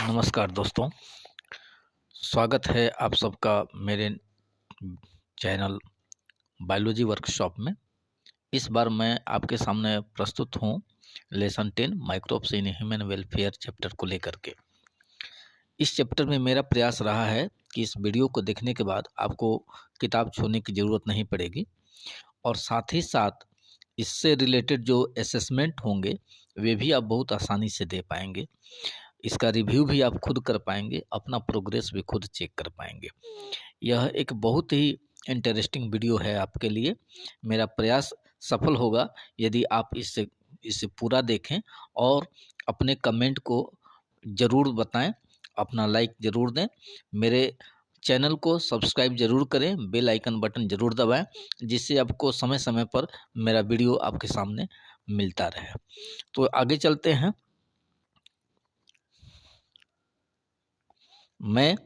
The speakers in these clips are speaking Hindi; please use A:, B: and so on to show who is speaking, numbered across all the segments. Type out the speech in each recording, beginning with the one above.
A: नमस्कार दोस्तों, स्वागत है आप सबका मेरे चैनल बायोलॉजी वर्कशॉप में। इस बार मैं आपके सामने प्रस्तुत हूँ lesson 10 microbes in human welfare chapter को लेकर के। इस चैप्टर में मेरा प्रयास रहा है कि इस वीडियो को देखने के बाद आपको किताब छूने की ज़रूरत नहीं पड़ेगी और साथ ही साथ इससे रिलेटेड जो असेसमेंट होंगे वे भी आप बहुत आसानी से दे पाएंगे। इसका रिव्यू भी आप खुद कर पाएंगे, अपना प्रोग्रेस भी खुद चेक कर पाएंगे। यह एक बहुत ही इंटरेस्टिंग वीडियो है आपके लिए। मेरा प्रयास सफल होगा यदि आप इसे पूरा देखें और अपने कमेंट को ज़रूर बताएं, अपना लाइक ज़रूर दें, मेरे चैनल को सब्सक्राइब ज़रूर करें, बेल आइकन बटन ज़रूर दबाएं, जिससे आपको समय समय पर मेरा वीडियो आपके सामने मिलता रहे। तो आगे चलते हैं। मैं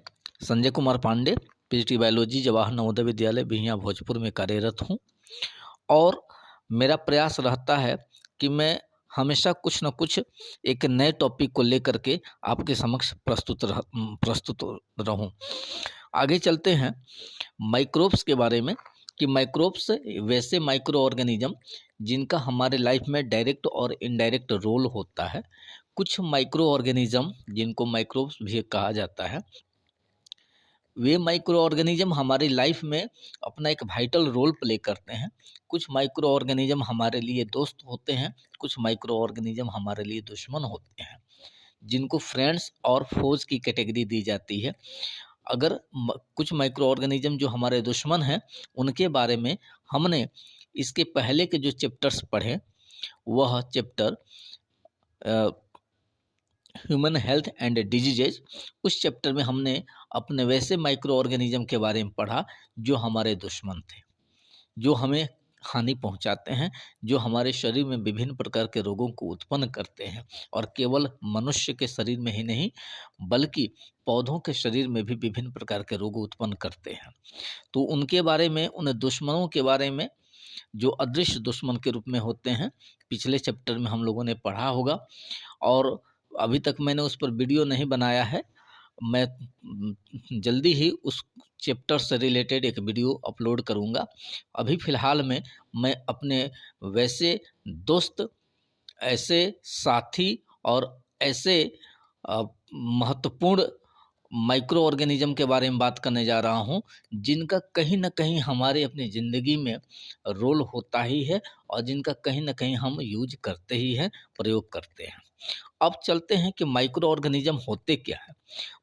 A: संजय कुमार पांडे, पीएचडी बायोलॉजी, जवाहर नवोदय विद्यालय बिहियां भोजपुर में कार्यरत हूं और मेरा प्रयास रहता है कि मैं हमेशा कुछ न कुछ एक नए टॉपिक को लेकर के आपके समक्ष प्रस्तुत रहूं। आगे चलते हैं माइक्रोब्स के बारे में कि माइक्रोब्स वैसे माइक्रो ऑर्गेनिज्म जिनका हमारे लाइफ में डायरेक्ट और इनडायरेक्ट रोल होता है। कुछ माइक्रो ऑर्गेनिज्म जिनको माइक्रोब्स भी कहा जाता है, वे माइक्रो ऑर्गेनिज्म हमारी लाइफ में अपना एक वाइटल रोल प्ले करते हैं। कुछ माइक्रो ऑर्गेनिज्म हमारे लिए दोस्त होते हैं, कुछ माइक्रो ऑर्गेनिज्म हमारे लिए दुश्मन होते हैं, जिनको फ्रेंड्स और फोज की कैटेगरी दी जाती है। अगर कुछ माइक्रो ऑर्गेनिज्म जो हमारे दुश्मन हैं उनके बारे में हमने इसके पहले के जो चैप्टर्स पढ़े, वह chapter human health and diseases, उस चैप्टर में हमने अपने वैसे माइक्रो ऑर्गेनिज्म के बारे में पढ़ा जो हमारे दुश्मन थे, जो हमें हानि पहुंचाते हैं, जो हमारे शरीर में विभिन्न प्रकार के रोगों को उत्पन्न करते हैं और केवल मनुष्य के शरीर में ही नहीं बल्कि पौधों के शरीर में भी विभिन्न प्रकार के रोग उत्पन्न करते हैं। तो उनके बारे में, उन दुश्मनों के बारे में जो अदृश्य दुश्मन के रूप में होते हैं, पिछले चैप्टर में हम लोगों ने पढ़ा होगा और अभी तक मैंने उस पर वीडियो नहीं बनाया है। मैं जल्दी ही उस चैप्टर से रिलेटेड एक वीडियो अपलोड करूंगा। अभी फ़िलहाल में मैं अपने वैसे दोस्त, ऐसे साथी और ऐसे महत्वपूर्ण माइक्रो ऑर्गेनिज्म के बारे में बात करने जा रहा हूं, जिनका कहीं ना कहीं हमारे अपनी ज़िंदगी में रोल होता ही है और जिनका कहीं ना कहीं हम यूज करते ही हैं, प्रयोग करते हैं। अब चलते हैं कि माइक्रो ऑर्गेनिज्म होते क्या है।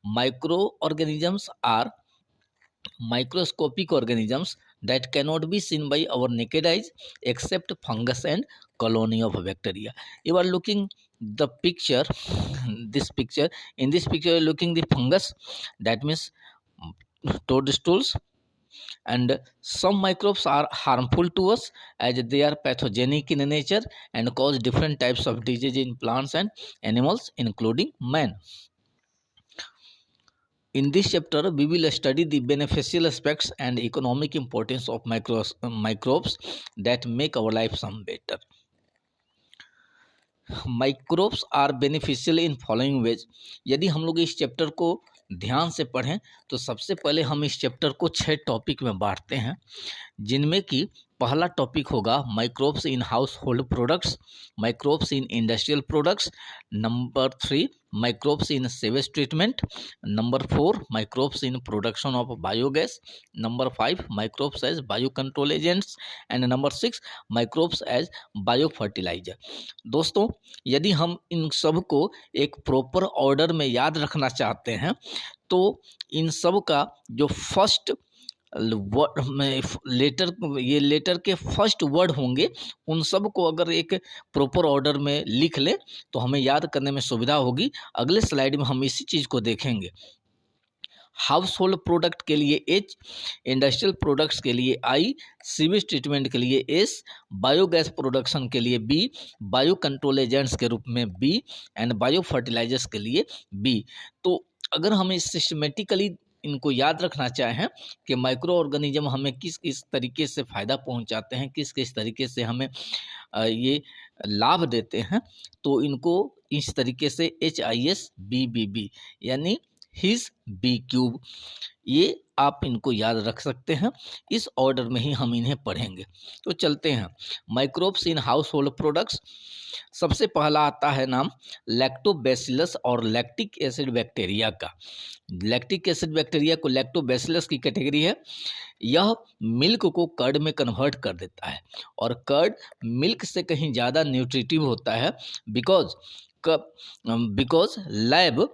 A: Micro organisms are microscopic organisms that cannot be seen by our naked eyes except fungus and colony of bacteria. You are looking the picture, this picture. In this picture, you are looking the fungus, that means toadstools, and some microbes are harmful to us as they are pathogenic in nature and cause different types of disease in plants and animals, including man. In this chapter, we will study the beneficial aspects and economic importance of microbes that make our life some better. Microbes are beneficial in following ways. यदि हम लोग इस चैप्टर को ध्यान से पढ़ें तो सबसे पहले हम इस चैप्टर को 6 टॉपिक में बांटते हैं, जिनमें कि पहला टॉपिक होगा microbes in household products, microbes in industrial products, number 3 microbes in sewage treatment, number 4 microbes in production of biogas, number 5 microbes as bio control agents and number 6 microbes as bio fertiliser. दोस्तों, यदि हम इन सब को एक प्रॉपर ऑर्डर में याद रखना चाहते हैं तो इन सब का जो फर्स्ट लेटर के फर्स्ट वर्ड होंगे, उन सब को अगर एक प्रॉपर ऑर्डर में लिख ले तो हमें याद करने में सुविधा होगी। अगले स्लाइड में हम इसी चीज़ को देखेंगे। हाउस होल्ड प्रोडक्ट के लिए H, इंडस्ट्रियल प्रोडक्ट्स के लिए I, सीवेज ट्रीटमेंट के लिए S, बायोगैस प्रोडक्शन के लिए B, बायो कंट्रोल एजेंट्स के रूप में B एंड बायो फर्टिलाइजर्स के लिए B। तो अगर हमें सिस्टमेटिकली इनको याद रखना चाहें कि माइक्रो ऑर्गेनिज्म हमें किस किस तरीके से फ़ायदा पहुंचाते हैं, किस किस तरीके से हमें ये लाभ देते हैं, तो इनको इस तरीके से HISBBB यानी हिज बी क्यूब, ये आप इनको याद रख सकते हैं। इस ऑर्डर में ही हम इन्हें पढ़ेंगे। तो चलते हैं, microbes in household products. सबसे पहला आता है नाम लैक्टोबैसिलस और लैक्टिक एसिड बैक्टीरिया का। लैक्टिक एसिड बैक्टीरिया को लैक्टोबैसिलस की कैटेगरी है। यह मिल्क को कर्ड में कन्वर्ट कर देता है और कर्ड मिल्क से कहीं ज़्यादा न्यूट्रिटिव होता है, because lab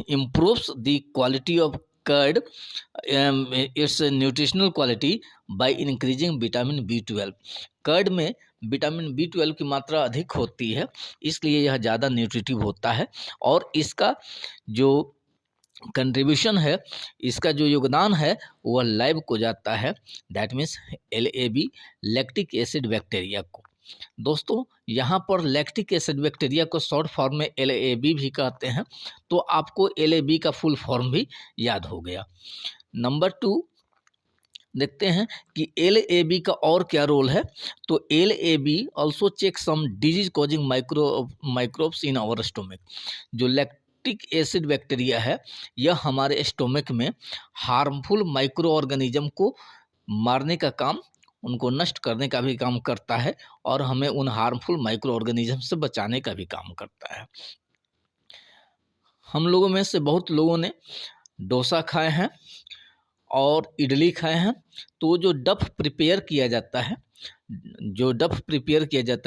A: improves the quality of curd, its nutritional quality by increasing vitamin B12। Curd में विटामिन B12 की मात्रा अधिक होती है, इसलिए यह ज़्यादा न्यूट्रिटिव होता है और इसका जो कंट्रीब्यूशन है, इसका जो योगदान है वह लैब को जाता है, that means LAB lactic acid bacteria को। दोस्तों यहाँ पर लैक्टिक एसिड बैक्टीरिया को शॉर्ट फॉर्म में LAB भी कहते हैं, तो आपको LAB का फुल फॉर्म भी याद हो गया। नंबर 2 देखते हैं कि LAB का और क्या रोल है। तो LAB also check some disease causing microbes in our stomach. जो लैक्टिक एसिड बैक्टीरिया है, यह हमारे स्टोमक में हार्मफुल माइक्रो ऑर्गेनिज्म को मारने का काम, उनको नष्ट करने का भी काम करता है और हमें उन हार्मफुल माइक्रो ऑर्गेनिज्म से बचाने का भी काम करता है। हम लोगों में से बहुत लोगों ने डोसा खाए हैं और इडली खाए हैं। तो जो डफ प्रिपेयर किया जाता है,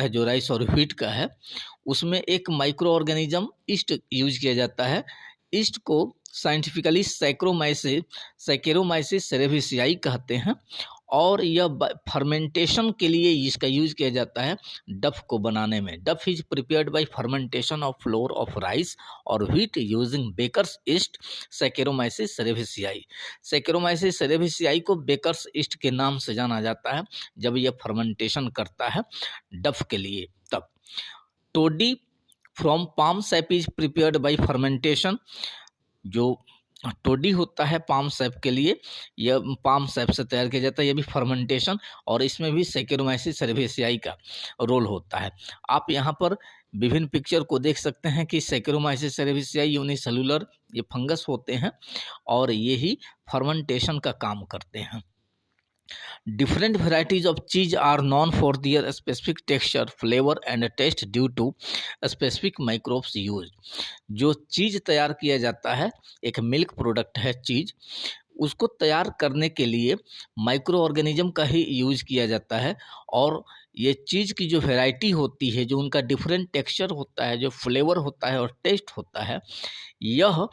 A: जो राइस और व्हीट का है, उसमें एक माइक्रो ऑर्गेनिज्म ईस्ट यूज किया जाता है। ईस्ट को साइंटिफिकली सैकेरोमाइसिस सेरेविसियाई कहते हैं और यह फर्मेंटेशन के लिए इसका यूज किया जाता है डफ को बनाने में। Dough is prepared by fermentation of flour of rice और wheat using baker's yeast Saccharomyces cerevisiae. Saccharomyces cerevisiae को बेकर्स ईस्ट के नाम से जाना जाता है जब यह फर्मेंटेशन करता है डफ के लिए। तब toddy from palm sap is prepared by fermentation. जो टोडी होता है पाम सैप के लिए, यह पाम सैप से तैयार किया जाता है, यह भी फर्मेंटेशन, और इसमें भी सैकेरोमाइसिस सेरेविसियाई का रोल होता है। आप यहाँ पर विभिन्न पिक्चर को देख सकते हैं कि सैकेरोमाइसिस सेरेविसियाई यूनिसेलुलर ये फंगस होते हैं और ये ही फर्मेंटेशन का काम करते हैं। Different varieties of cheese are known for their specific texture, flavor and taste due to specific microbes used। जो चीज़ तैयार किया जाता है, एक मिल्क प्रोडक्ट है चीज़, उसको तैयार करने के लिए माइक्रो ऑर्गेनिज्म का ही यूज किया जाता है और ये चीज़ की जो वैरायटी होती है, जो उनका डिफरेंट टेक्सचर होता है, जो फ्लेवर होता है और टेस्ट होता है, यह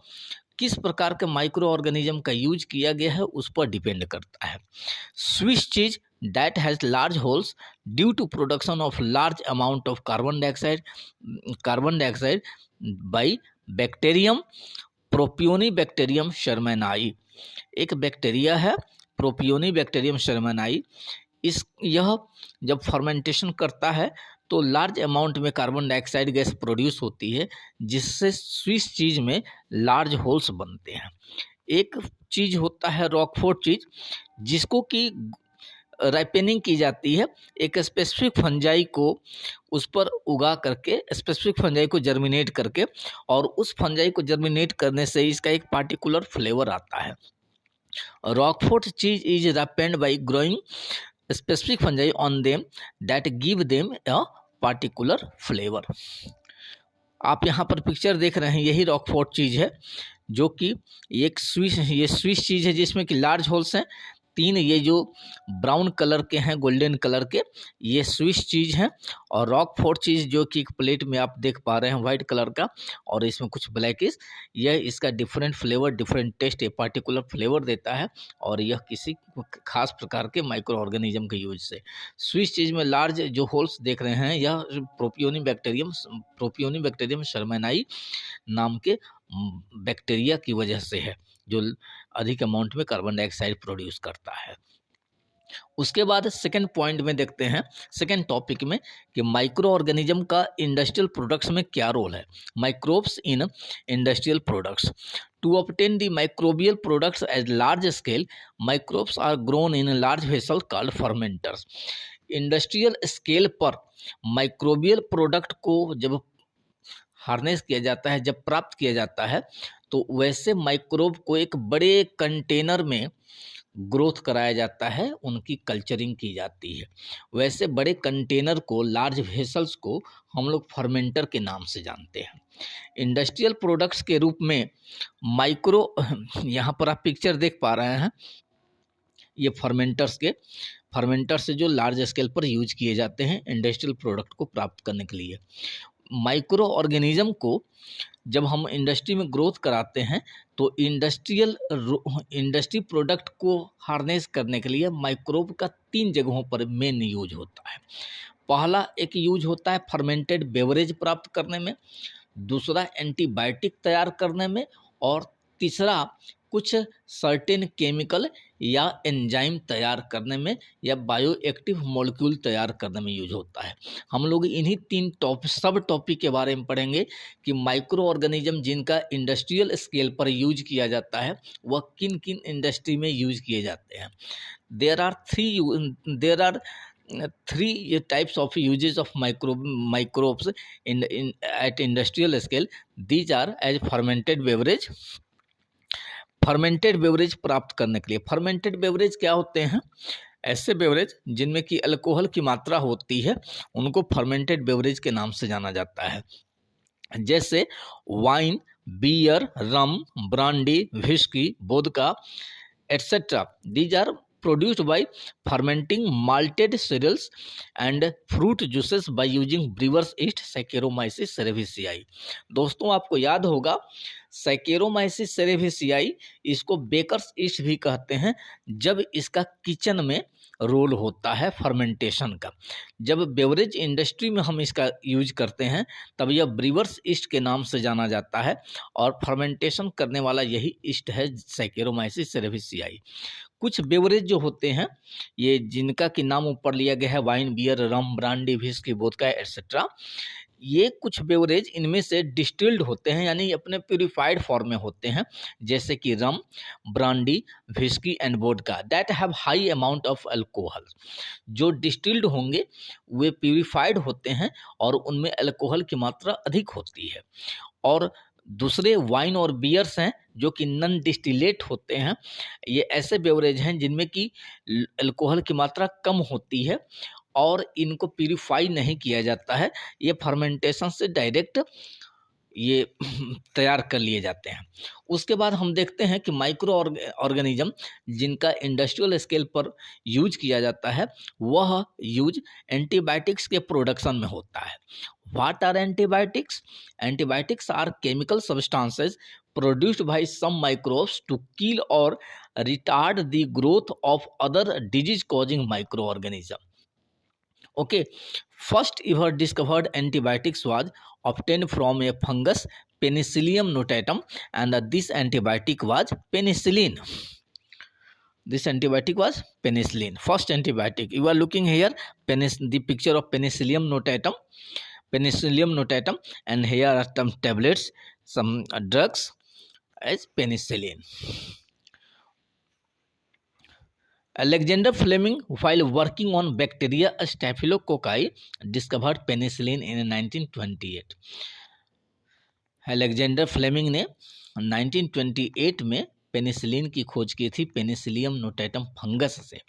A: किस प्रकार के माइक्रो ऑर्गेनिज्म का यूज किया गया है उस पर डिपेंड करता है। Swiss cheese that has large holes due to production of large amount of carbon dioxide by bacterium Propionibacterium shermanii. एक बैक्टीरिया है प्रोपियोनिबैक्टीरियम शर्मैनाई। यह जब फर्मेंटेशन करता है तो लार्ज अमाउंट में कार्बन डाइऑक्साइड गैस प्रोड्यूस होती है, जिससे स्विस चीज में लार्ज होल्स बनते हैं। एक चीज होता है रॉकफोर्ट चीज, जिसको कि राइपेनिंग की जाती है एक स्पेसिफिक फंजाई को उस पर उगा करके, स्पेसिफिक फंजाई को जर्मिनेट करके, और उस फंजाई को जर्मिनेट करने से इसका एक पार्टिकुलर फ्लेवर आता है। रॉकफोर्ट चीज is ripened bye growing specific fungi on them that give them a particular flavor। आप यहाँ पर पिक्चर देख रहे हैं, यही रॉकफोर्ट चीज है, जो कि ये स्विस चीज है जिसमें कि लार्ज होल्स हैं। 3 ये जो ब्राउन कलर के हैं, गोल्डन कलर के, ये स्विस चीज हैं। और रॉकफोर्ट चीज जो कि एक प्लेट में आप देख पा रहे हैं वाइट कलर का, और इसमें कुछ ब्लैकिश, यह इसका different flavour, different taste, a particular flavour देता है, और यह किसी खास प्रकार के माइक्रो ऑर्गेनिज्म के यूज से। स्विस चीज में लार्ज जो होल्स देख रहे हैं, यह प्रोपियोनिबैक्टीरियम शर्मैनाई नाम के बैक्टीरिया की वजह से है, जो अधिक अमाउंट में कार्बन डाइऑक्साइड प्रोड्यूस करता है। उसके बाद सेकंड पॉइंट में देखते हैं, सेकंड टॉपिक में, कि माइक्रो ऑर्गेनिज्म का इंडस्ट्रियल प्रोडक्ट्स में क्या रोल है। Microbes in industrial products. To obtain the microbial products at large scale, microbes are grown in large vessel called fermenters. Industrial scale पर माइक्रोबियल प्रोडक्ट को जब हार्नेस किया जाता है, जब प्राप्त किया जाता है, तो वैसे माइक्रोब को एक बड़े कंटेनर में ग्रोथ कराया जाता है, उनकी कल्चरिंग की जाती है। वैसे बड़े कंटेनर को, लार्ज वेसल्स को हम लोग फर्मेंटर के नाम से जानते हैं। इंडस्ट्रियल प्रोडक्ट्स के रूप में माइक्रो यहाँ पर आप पिक्चर देख पा रहे हैं, ये फर्मेंटर से जो लार्ज स्केल पर यूज किए जाते हैं इंडस्ट्रियल प्रोडक्ट को प्राप्त करने के लिए। माइक्रो ऑर्गेनिज्म को जब हम इंडस्ट्री में ग्रोथ कराते हैं तो इंडस्ट्री प्रोडक्ट को हार्नेस करने के लिए माइक्रोब का 3 जगहों पर मेन यूज होता है। पहला एक यूज होता है फर्मेंटेड बेवरेज प्राप्त करने में, दूसरा एंटीबायोटिक तैयार करने में, और तीसरा कुछ सर्टेन केमिकल या एंजाइम तैयार करने में या बायो एक्टिव मॉलिक्यूल तैयार करने में यूज होता है। हम लोग इन्हीं 3 सब टॉपिक के बारे में पढ़ेंगे कि माइक्रो ऑर्गेनिज्म जिनका इंडस्ट्रियल स्केल पर यूज किया जाता है वह किन किन इंडस्ट्री में यूज किए जाते हैं। There are three types of uses of microbes at industrial scale. These are as fermented beverage प्राप्त करने के लिए। फर्मेंटेड बेवरेज क्या होते हैं? ऐसे बेवरेज जिनमें कि अल्कोहल की मात्रा होती है उनको फर्मेंटेड बेवरेज के नाम से जाना जाता है, जैसे wine, beer, rum, brandy, whisky, vodka etc. These are produced by fermenting malted cereals and fruit juices by using brewer's yeast Saccharomyces cerevisiae। दोस्तों आपको याद होगा Saccharomyces cerevisiae, इसको बेकर्स ईस्ट भी कहते हैं। जब इसका किचन में रोल होता है फर्मेंटेशन का, जब बेवरेज इंडस्ट्री में हम इसका यूज करते हैं तब यह ब्रीवर्स ईस्ट के नाम से जाना जाता है और फर्मेंटेशन करने वाला यही ईस्ट है Saccharomyces cerevisiae। कुछ बेवरेज जो होते हैं ये जिनका कि नाम ऊपर लिया गया है, wine, beer, rum, brandy, whisky, vodka etcetera, ये कुछ बेवरेज इनमें से डिस्टिल्ड होते हैं, यानी अपने प्यूरिफाइड फॉर्म में होते हैं, जैसे कि rum, brandy, whisky and vodka that have high amount of alcohol. जो डिस्टिल्ड होंगे वे प्यूरिफाइड होते हैं और उनमें अल्कोहल की मात्रा अधिक होती है। और दूसरे वाइन और बियर्स हैं जो कि नॉन डिस्टिलेट होते हैं। ये ऐसे बेवरेज हैं जिनमें कि अल्कोहल की मात्रा कम होती है और इनको प्यूरिफाई नहीं किया जाता है, ये फर्मेंटेशन से डायरेक्ट ये तैयार कर लिए जाते हैं। उसके बाद हम देखते हैं कि माइक्रो ऑर्गेनिज्म जिनका इंडस्ट्रियल स्केल पर यूज किया जाता है वह यूज एंटीबायोटिक्स के प्रोडक्शन में होता है। What are antibiotics? Antibiotics are chemical substances produced by some microbes to kill or retard the growth of other disease causing microorganism. Okay, first ever discovered antibiotics was obtained from a fungus Penicillium notatum, and this antibiotic was penicillin. This antibiotic was penicillin, first antibiotic. You are looking here the picture of Penicillium notatum, and here are some tablets, some drugs as penicillin. Alexander Fleming, while working on bacteria Staphylococci, discovered penicillin in 1928. Alexander Fleming ने 1928 में पेनिसिलिन की खोज की थी पेनिसिलियम नोटेटम फंगस से,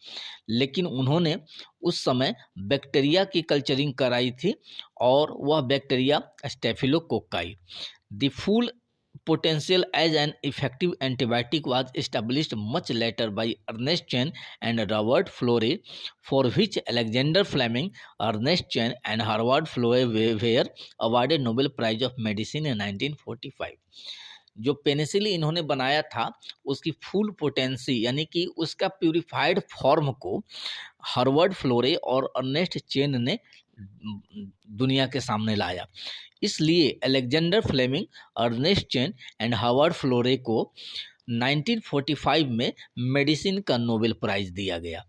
A: लेकिन उन्होंने उस समय बैक्टीरिया की कल्चरिंग कराई थी और वह bacteria स्टेफिलोकोकाई। The full potential as an effective antibiotic was established much later by Ernest Chain and Robert Florey, for which Alexander Fleming, Ernest Chain and Harvard Florey were awarded Nobel Prize of Medicine in 1945. जो पेनिसिलिन इन्होंने बनाया था उसकी फुल पोटेंसी यानी कि उसका प्यूरिफाइड फॉर्म को हार्वर्ड फ्लोरे और अर्नेस्ट चेन ने दुनिया के सामने लाया। इसलिए Alexander Fleming, Ernest Chain and Harvard Florey को 1945 में मेडिसिन का नोबेल प्राइज दिया गया।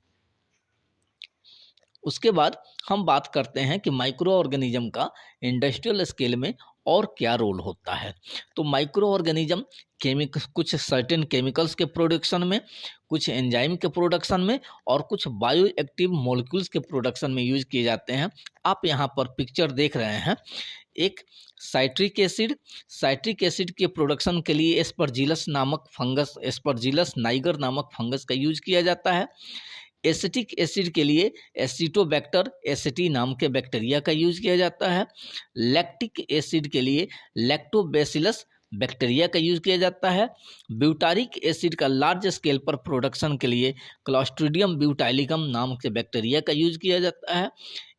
A: उसके बाद हम बात करते हैं कि माइक्रो ऑर्गेनिज्म का इंडस्ट्रियल स्केल में और क्या रोल होता है। तो माइक्रो ऑर्गेनिज्म कुछ सर्टेन केमिकल्स के प्रोडक्शन में, कुछ एंजाइम के प्रोडक्शन में और कुछ बायो एक्टिव मॉलिक्यूल्स के प्रोडक्शन में यूज किए जाते हैं। आप यहाँ पर पिक्चर देख रहे हैं, एक साइट्रिक एसिड के प्रोडक्शन के लिए एस्परजिलस नाइगर नामक फंगस का यूज किया जाता है। एसिटिक एसिड के लिए एसिटोबैक्टर एसिटी नाम के बैक्टीरिया का यूज किया जाता है। लैक्टिक एसिड के लिए लैक्टोबैसिलस बैक्टीरिया का यूज किया जाता है। ब्यूटारिक एसिड का लार्ज स्केल पर प्रोडक्शन के लिए क्लॉस्ट्रिडियम ब्यूटाइलिकम नाम के बैक्टीरिया का यूज किया जाता है।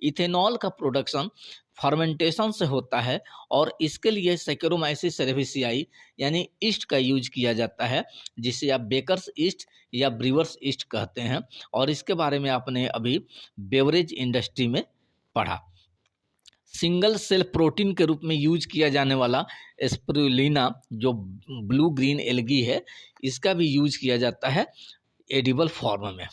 A: इथेनॉल का प्रोडक्शन फर्मेंटेशन से होता है और इसके लिए सैकेरोमाइसिस सेरेविसियाई यानी ईस्ट का यूज किया जाता है, जिसे आप बेकर्स ईस्ट या ब्रीवर्स ईस्ट कहते हैं, और इसके बारे में आपने अभी बेवरेज इंडस्ट्री में पढ़ा। सिंगल सेल प्रोटीन के रूप में यूज किया जाने वाला स्पिरुलिना जो ब्लू ग्रीन एल्गी है, इसका भी यूज किया जाता है एडिबल फॉर्म में।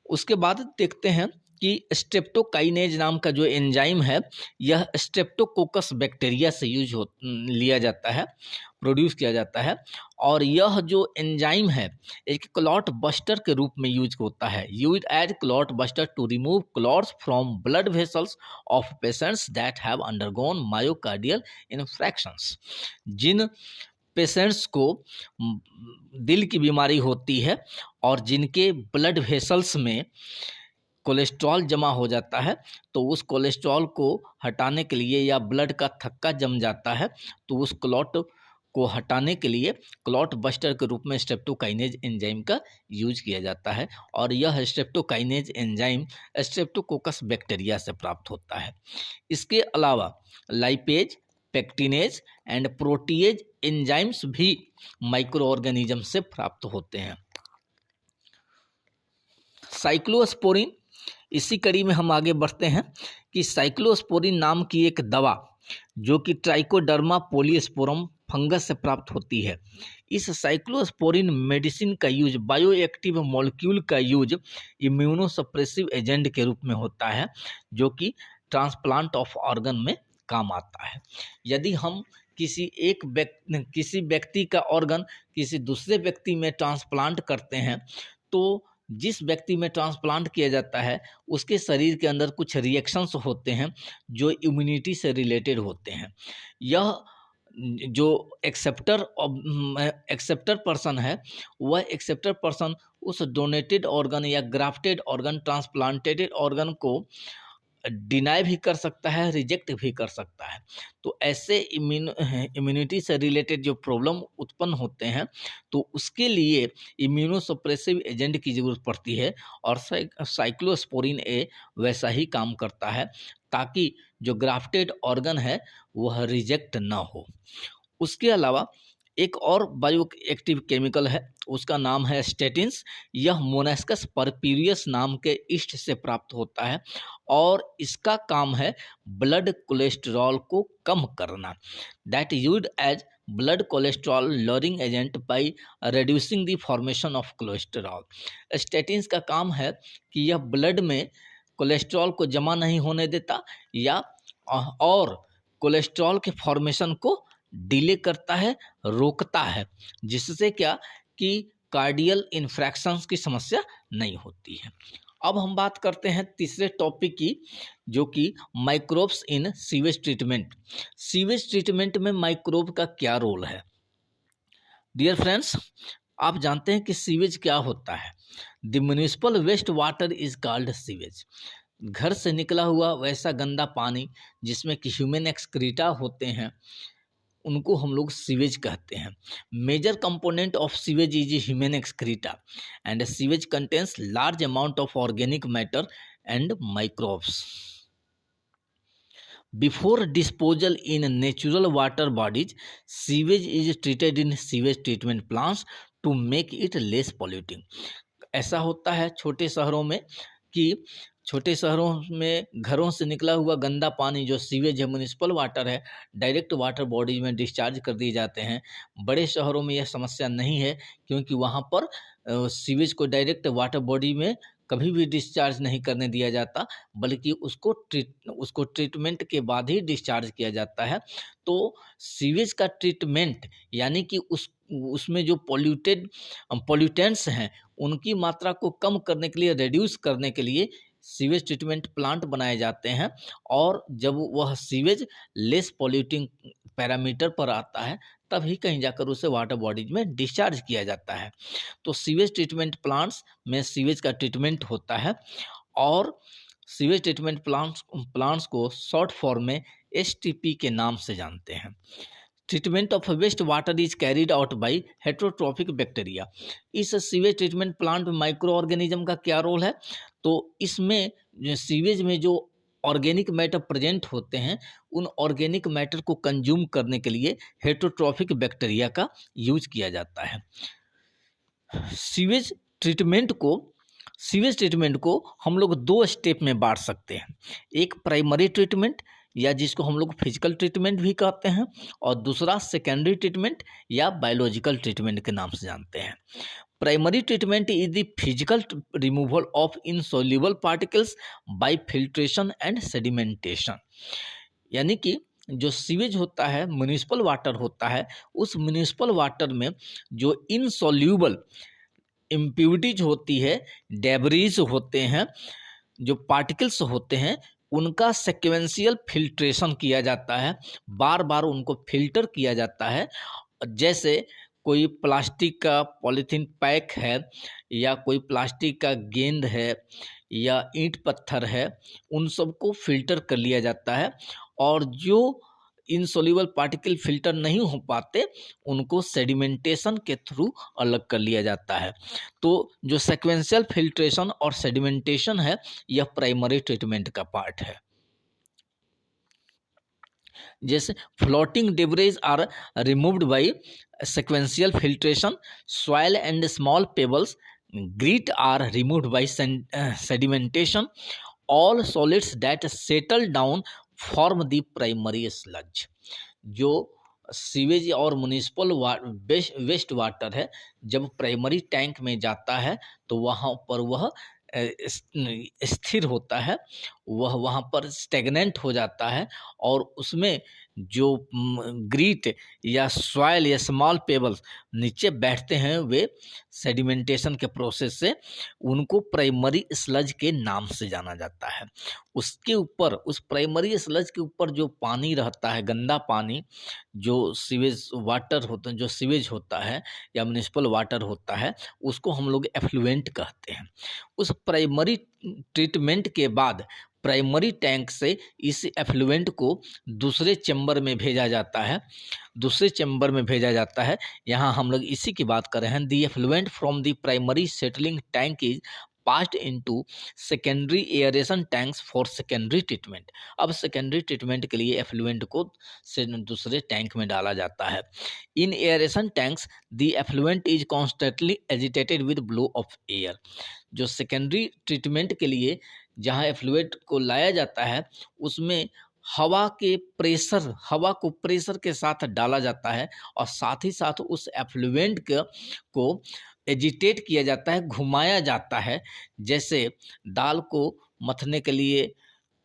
A: उसके बाद देखते हैं कि स्ट्रेप्टोकाइनेज नाम का जो एंजाइम है, यह स्ट्रेप्टोकोकस बैक्टीरिया से लिया जाता है, प्रोड्यूस किया जाता है, और यह जो एंजाइम है एक क्लॉट बस्टर के रूप में यूज होता है, use as clot buster to remove clots from blood vessels of patients that have undergone myocardial infarctions. जिन पेशेंट्स को दिल की बीमारी होती है और जिनके ब्लड वेसल्स में कोलेस्ट्रॉल जमा हो जाता है, तो उस कोलेस्ट्रॉल को हटाने के लिए या ब्लड का थक्का जम जाता है, तो उस क्लॉट को हटाने के लिए क्लॉट बस्टर के रूप में स्ट्रेप्टोकाइनेज एंजाइम का यूज किया जाता है, और यह स्ट्रेप्टोकाइनेज एंजाइम स्ट्रेप्टोकोकस बैक्टीरिया से प्राप्त होता है। इसके अलावा lipase, pectinase and protease enzymes भी माइक्रो ऑर्गेनिज्म से प्राप्त होते हैं। साइक्लोस्पोरिन, इसी कड़ी में हम आगे बढ़ते हैं कि साइक्लोस्पोरिन नाम की एक दवा जो कि ट्राइकोडर्मा पोलियोस्पोरम फंगस से प्राप्त होती है। इस साइक्लोस्पोरिन मेडिसिन का यूज, बायो एक्टिव मॉलिक्यूल का यूज इम्यूनोसप्रेसिव एजेंट के रूप में होता है, जो कि ट्रांसप्लांट ऑफ ऑर्गन में काम आता है। यदि हम किसी व्यक्ति का ऑर्गन किसी दूसरे व्यक्ति में ट्रांसप्लांट करते हैं, तो जिस व्यक्ति में ट्रांसप्लांट किया जाता है उसके शरीर के अंदर कुछ रिएक्शंस होते हैं जो इम्यूनिटी से रिलेटेड होते हैं। यह जो एक्सेप्टर पर्सन है, वह एक्सेप्टर पर्सन उस डोनेटेड ऑर्गन या ग्राफ्टेड ऑर्गन, ट्रांसप्लांटेड ऑर्गन को डिनाई भी कर सकता है, रिजेक्ट भी कर सकता है। तो ऐसे इम्यूनिटी से रिलेटेड जो प्रॉब्लम उत्पन्न होते हैं, तो उसके लिए इम्यूनोसप्रेसिव एजेंट की ज़रूरत पड़ती है, और साइक्लोस्पोरिन ए वैसा ही काम करता है, ताकि जो ग्राफ्टेड ऑर्गन है वह रिजेक्ट ना हो। उसके अलावा एक और बायो एक्टिव केमिकल है, उसका नाम है स्टेटिन्स। यह मोनास्कस परप्यूरियस नाम के ईस्ट से प्राप्त होता है, और इसका काम है ब्लड कोलेस्ट्रॉल को कम करना। That used as blood cholesterol lowering agent by reducing the formation of cholesterol. Statins का काम है कि यह ब्लड में कोलेस्ट्रॉल को जमा नहीं होने देता और कोलेस्ट्रॉल के फॉर्मेशन को डिले करता है, रोकता है, जिससे क्या कि कार्डियल इन्फ्रैक्शंस की समस्या नहीं होती है। अब हम बात करते हैं तीसरे टॉपिक की, जो कि microbes in sewage treatment. Sewage treatment में माइक्रोब का क्या रोल है? डियर फ्रेंड्स, आप जानते हैं कि सीवेज क्या होता है। The municipal waste water is called sewage. घर से निकला हुआ वैसा गंदा पानी जिसमें कि ह्यूमन एक्सक्रीटा होते हैं, उनको हम लोग सीवेज कहते हैं। Major component of sewage is human excreta and sewage contains large amount of organic matter and microbes. Before disposal in natural water bodies, sewage is treated in sewage treatment plants to make it less polluting. ऐसा होता है छोटे शहरों में कि छोटे शहरों में घरों से निकला हुआ गंदा पानी जो सीवेज है, म्युनिसिपल वाटर है, डायरेक्ट वाटर बॉडीज में डिस्चार्ज कर दिए जाते हैं। बड़े शहरों में यह समस्या नहीं है, क्योंकि वहाँ पर सीवेज को डायरेक्ट वाटर बॉडी में कभी भी डिस्चार्ज नहीं करने दिया जाता, बल्कि उसको ट्रीटमेंट के बाद ही डिस्चार्ज किया जाता है। तो सीवेज का ट्रीटमेंट यानी कि उसमें जो पॉल्यूटेंट्स हैं उनकी मात्रा को कम करने के लिए, रिड्यूस करने के लिए सीवेज ट्रीटमेंट प्लांट बनाए जाते हैं। और जब वह सीवेज लेस पॉल्यूटिंग पैरामीटर पर आता है तभी कहीं जाकर उसे वाटर बॉडीज में डिस्चार्ज किया जाता है। तो सीवेज ट्रीटमेंट प्लांट्स में सीवेज का ट्रीटमेंट होता है और सीवेज ट्रीटमेंट प्लांट्स को शॉर्ट फॉर्म में एसटीपी के नाम से जानते हैं। Treatment of waste water is carried out by heterotrophic bacteria. इस सीवेज ट्रीटमेंट प्लांट में माइक्रो ऑर्गेनिज्म का क्या रोल है? तो इसमें सीवेज में जो ऑर्गेनिक मैटर प्रेजेंट होते हैं उन ऑर्गेनिक मैटर को कंज्यूम करने के लिए हेट्रोट्रॉफिक बैक्टीरिया का यूज किया जाता है। सीवेज ट्रीटमेंट को हम लोग 2 स्टेप में बांट सकते हैं। एक प्राइमरी ट्रीटमेंट या जिसको हम लोग फिजिकल ट्रीटमेंट भी कहते हैं, और दूसरा सेकेंडरी ट्रीटमेंट या बायोलॉजिकल ट्रीटमेंट के नाम से जानते हैं। Primary treatment is the physical removal of insoluble particles bye filtration and sedimentation. यानी कि जो सीवेज होता है, म्युनिसिपल वाटर होता है, उस म्युनिसिपल वाटर में जो इनसॉल्युबल इम्प्यूरिटीज होती है, डेब्रीज होते हैं, जो पार्टिकल्स होते हैं, उनका सिक्वेंशियल फिल्ट्रेशन किया जाता है। बार बार उनको फिल्टर किया जाता है। जैसे कोई प्लास्टिक का पॉलीथीन पैक है या कोई प्लास्टिक का गेंद है या ईंट पत्थर है, उन सबको फिल्टर कर लिया जाता है। और जो इनसॉल्युबल पार्टिकल फिल्टर नहीं हो पाते उनको सेडिमेंटेशन के थ्रू अलग कर लिया जाता है। तो जो सिक्वेंशियल फिल्ट्रेशन और सेडिमेंटेशन है यह प्राइमरी ट्रीटमेंट का पार्ट है। जैसे floating debris are removed by sequential filtration, soil and small pebbles, grit are removed by sedimentation. All solids that settle down form the primary sludge. जो सीवेज और म्युनिसिपल वेस्ट वाटर है, जब प्राइमरी टैंक में जाता है तो वहाँ पर वह स्थिर होता है, वह वहाँ पर स्टेगनेंट हो जाता है और उसमें जो ग्रीट या सॉइल या स्मॉल पेबल्स नीचे बैठते हैं वे सेडिमेंटेशन के प्रोसेस से उनको प्राइमरी स्लज के नाम से जाना जाता है। उसके ऊपर, उस प्राइमरी स्लज के ऊपर जो पानी रहता है, गंदा पानी, जो सीवेज वाटर होता है, जो सीवेज होता है या म्युनिसिपल वाटर होता है, उसको हम लोग एफ्लुएंट कहते हैं। उस प्राइमरी ट्रीटमेंट के बाद प्राइमरी टैंक से इस एफ्लुएंट को दूसरे चैम्बर में भेजा जाता है। यहाँ हम लोग इसी की बात कर रहे हैं। The effluent from the primary settling tank is passed into secondary aeration tanks for secondary treatment. अब सेकेंडरी ट्रीटमेंट के लिए एफ्लुएंट को दूसरे टैंक में डाला जाता है। In aeration tanks the effluent is constantly agitated with blow of air. जो सेकेंडरी ट्रीटमेंट के लिए जहाँ एफ्लुएंट को लाया जाता है उसमें हवा को प्रेशर के साथ डाला जाता है और साथ ही साथ उस एफ्लुएंट को एजिटेट किया जाता है, घुमाया जाता है। जैसे दाल को मथने के लिए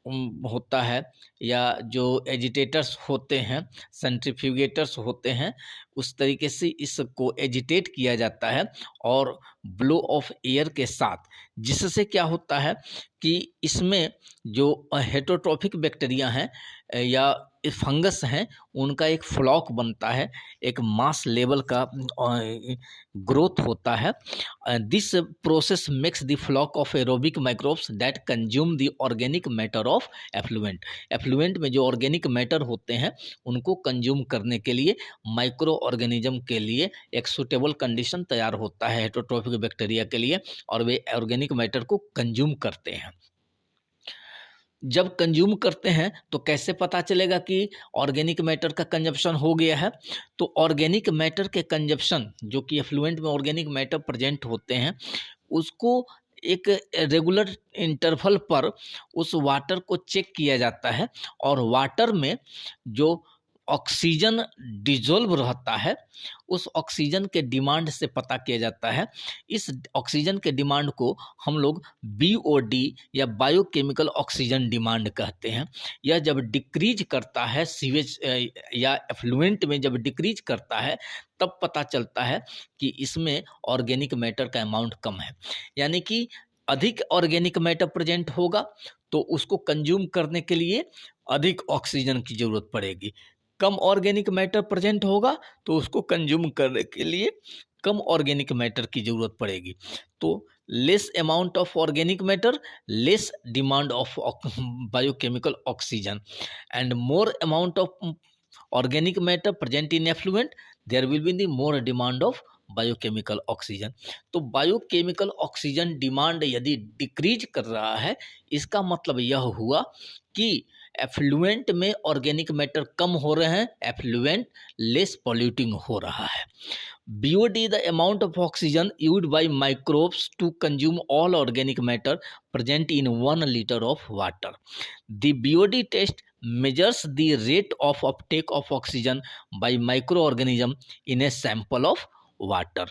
A: होता है, या जो एजिटेटर्स होते हैं, सेंट्रीफ्यूगेटर्स होते हैं, उस तरीके से इसको एजिटेट किया जाता है और ब्लो ऑफ एयर के साथ, जिससे क्या होता है कि इसमें जो हेटरोट्रॉफिक बैक्टीरिया हैं या फंगस हैं उनका एक फ्लॉक बनता है, एक मास लेवल का ग्रोथ होता है। This process makes the floc of aerobic microbes that consume the organic matter of effluent. Effluent में जो ऑर्गेनिक मैटर होते हैं उनको कंज्यूम करने के लिए माइक्रो ऑर्गेनिज्म के लिए एक सुटेबल कंडीशन तैयार होता है हेटरोट्रॉफिक बैक्टीरिया के लिए, और वे ऑर्गेनिक मैटर को कंज्यूम करते हैं। जब कंज्यूम करते हैं तो कैसे पता चलेगा कि ऑर्गेनिक मैटर का कंजप्शन हो गया है? तो ऑर्गेनिक मैटर के कंजप्शन, जो कि एफ्लुएंट में ऑर्गेनिक मैटर प्रेजेंट होते हैं, उसको एक रेगुलर इंटरवल पर उस वाटर को चेक किया जाता है और वाटर में जो ऑक्सीजन डिजोल्व रहता है, उस ऑक्सीजन के डिमांड से पता किया जाता है। इस ऑक्सीजन के डिमांड को हम लोग BOD या बायोकेमिकल ऑक्सीजन डिमांड कहते हैं। यह जब डिक्रीज करता है सीवेज या एफ्लुएंट में जब डिक्रीज करता है, तब पता चलता है कि इसमें ऑर्गेनिक मैटर का अमाउंट कम है। यानी कि अधिक ऑर्गेनिक मैटर प्रेजेंट होगा तो उसको कंज्यूम करने के लिए अधिक ऑक्सीजन की जरूरत पड़ेगी। कम ऑर्गेनिक मैटर प्रेजेंट होगा तो उसको कंज्यूम करने के लिए कम ऑर्गेनिक मैटर की जरूरत पड़ेगी। तो less amount of organic matter, less demand of biochemical oxygen, and more amount of organic matter present in effluent, there will be the more demand of biochemical oxygen. तो बायोकेमिकल ऑक्सीजन डिमांड यदि डिक्रीज कर रहा है, इसका मतलब यह हुआ कि एफ्लुएंट में ऑर्गेनिक मैटर कम हो रहे हैं, एफ्लुएंट लेस पॉल्यूटिंग हो रहा है। BOD the amount of oxygen used by microbes to consume all organic matter present in 1 liter of water. The BOD test measures the rate of uptake of oxygen by microorganism in a sample of water.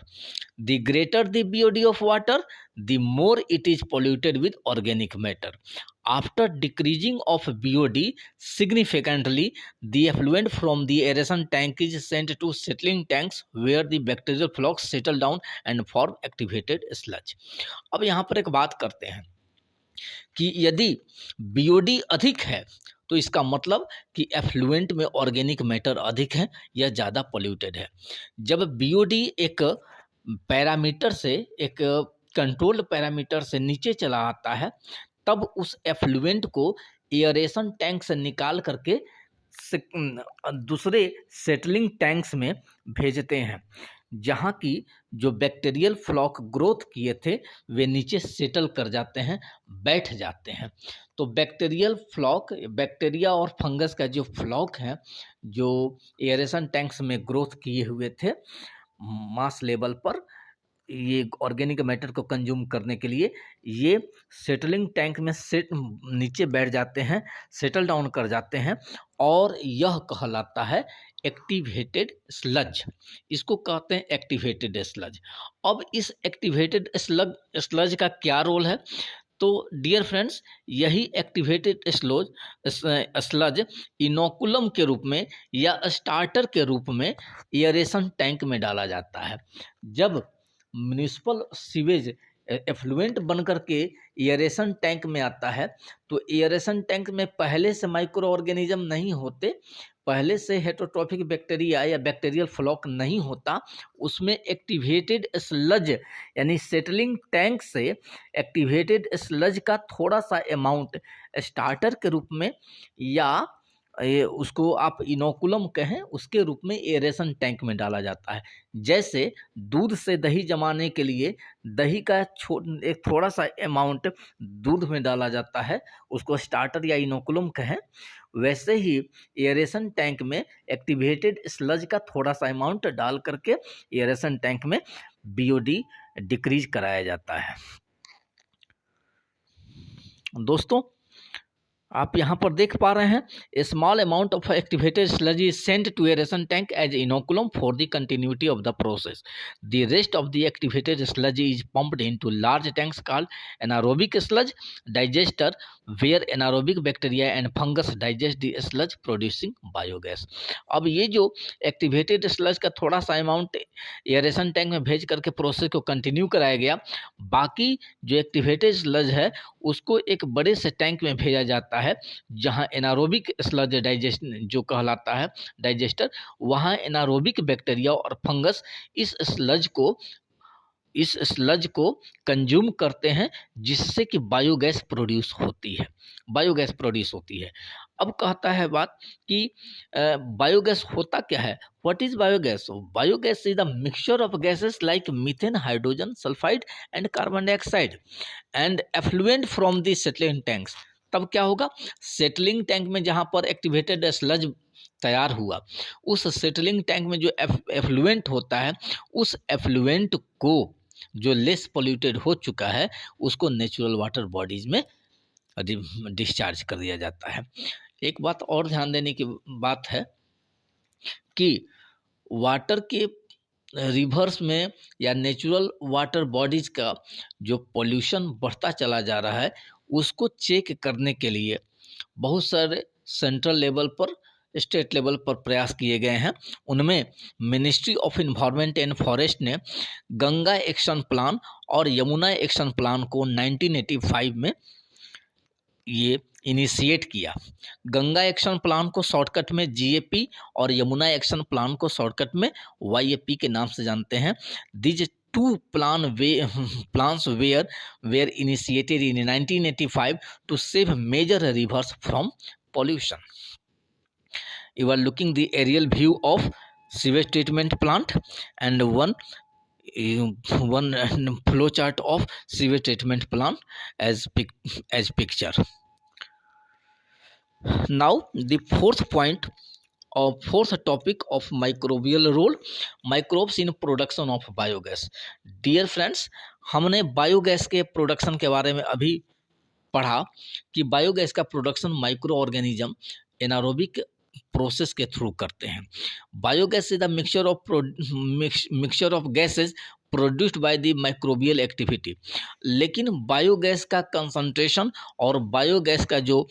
A: The greater the BOD of water, the more it is polluted with organic matter. After decreasing of BOD significantly, the effluent from the aeration tank is sent to settling tanks where the bacterial flocks settle down and form activated sludge. अब यहाँ पर एक बात करते हैं कि यदि BOD अधिक है तो इसका मतलब कि एफ्लुएंट में ऑर्गेनिक मैटर अधिक है या ज़्यादा पोल्यूटेड है। जब BOD एक पैरामीटर से, एक कंट्रोल्ड पैरामीटर से नीचे चला आता है, तब उस एफ्लुएंट को एयरेशन टैंक से निकाल करके दूसरे सेटलिंग टैंक्स में भेजते हैं, जहाँ की जो बैक्टीरियल फ्लॉक ग्रोथ किए थे वे नीचे सेटल कर जाते हैं, बैठ जाते हैं। तो बैक्टीरियल फ्लॉक, बैक्टीरिया और फंगस का जो फ्लॉक है, जो एयरेशन टैंक्स में ग्रोथ किए हुए थे मास लेवल पर, ये ऑर्गेनिक मैटर को कंज्यूम करने के लिए ये सेटलिंग टैंक में नीचे बैठ जाते हैं, सेटल डाउन कर जाते हैं, और यह कहलाता है एक्टिवेटेड स्लज। इसको कहते हैं एक्टिवेटेड स्लज। अब इस एक्टिवेटेड स्लज का क्या रोल है? तो डियर फ्रेंड्स, यही एक्टिवेटेड स्लज इनोकुलम के रूप में या स्टार्टर के रूप में एयरेशन टैंक में डाला जाता है। जब म्युनिसिपल सीवेज एफ्लुएंट बनकर के एयरेशन टैंक में आता है, तो एयरेशन टैंक में पहले से माइक्रो ऑर्गेनिज्म नहीं होते, पहले से हेटरोट्रॉफिक बैक्टीरिया या बैक्टीरियल फ्लॉक नहीं होता, उसमें एक्टिवेटेड स्लज यानी सेटलिंग टैंक से एक्टिवेटेड स्लज का थोड़ा सा अमाउंट स्टार्टर के रूप में या उसको आप इनोकुलम कहें, उसके रूप में एयरेशन टैंक में डाला जाता है। जैसे दूध से दही जमाने के लिए दही का एक थोड़ा सा अमाउंट दूध में डाला जाता है, उसको स्टार्टर या इनोकुलम कहें, वैसे ही एयरेशन टैंक में एक्टिवेटेड स्लज का थोड़ा सा अमाउंट डाल करके एयरेशन टैंक में BOD डिक्रीज कराया जाता है। दोस्तों, आप यहाँ पर देख पा रहे हैं, a small amount of activated sludge is sent to aeration tank as inoculum for the continuity of the process. The rest of the activated sludge is pumped into large tanks called anaerobic sludge digester, where anaerobic bacteria and fungus digest the sludge producing biogas. अब ये जो एक्टिवेटेड स्लज का थोड़ा सा अमाउंट एयरेशन टैंक में भेज करके प्रोसेस को कंटिन्यू कराया गया, बाकी जो एक्टिवेटेड स्लज है उसको एक बड़े से टैंक में भेजा जाता है, जहां एनारोबिक स्लज डाइजेस्ट जो कहलाता है डाइजेस्टर, वहां एनारोबिक बैक्टीरिया और फंगस इस स्लज को कंज्यूम करते हैं, जिससे कि बायोगैस प्रोड्यूस होती है। अब कहता है बात कि बायोगैस होता क्या है? What is biogas? Biogas is the mixture of gases like methane, hydrogen sulphide and carbon dioxide and effluent from the settling tanks. तब क्या होगा? सेटलिंग टैंक में जहां पर एक्टिवेटेड स्लज तैयार हुआ, उस सेटलिंग टैंक में जो एफ्लुएंट होता है, उस एफ्लुएंट को जो लेस पोल्यूटेड हो चुका है, उसको नेचुरल वाटर बॉडीज में डिस्चार्ज कर दिया जाता है। एक बात और ध्यान देने की बात है कि वाटर के रिवर्स में या नेचुरल वाटर बॉडीज का जो पोल्यूशन बढ़ता चला जा रहा है उसको चेक करने के लिए बहुत सारे सेंट्रल लेवल पर, स्टेट लेवल पर प्रयास किए गए हैं। उनमें ministry of environment and forest ने गंगा एक्शन प्लान और यमुना एक्शन प्लान को 1985 में ये इनिशिएट किया। गंगा एक्शन प्लान को शॉर्टकट में जीएपी और यमुना एक्शन प्लान को शॉर्टकट में वाईएपी के नाम से जानते हैं। These two plans were initiated in 1985 to save major rivers from pollution. You are looking the aerial view of sewage treatment plant and one flow chart of sewage treatment plant as picture. Now the fourth topic of microbial role, microbes in production of biogas. Dear friends, हमने बायोगैस के प्रोडक्शन के बारे में अभी पढ़ा कि बायोगैस का production micro organism anaerobic process के थ्रू करते हैं। Biogas is the mixture of gases produced by the microbial activity. लेकिन बायोगैस का कंसंट्रेशन और बायोगैस का जो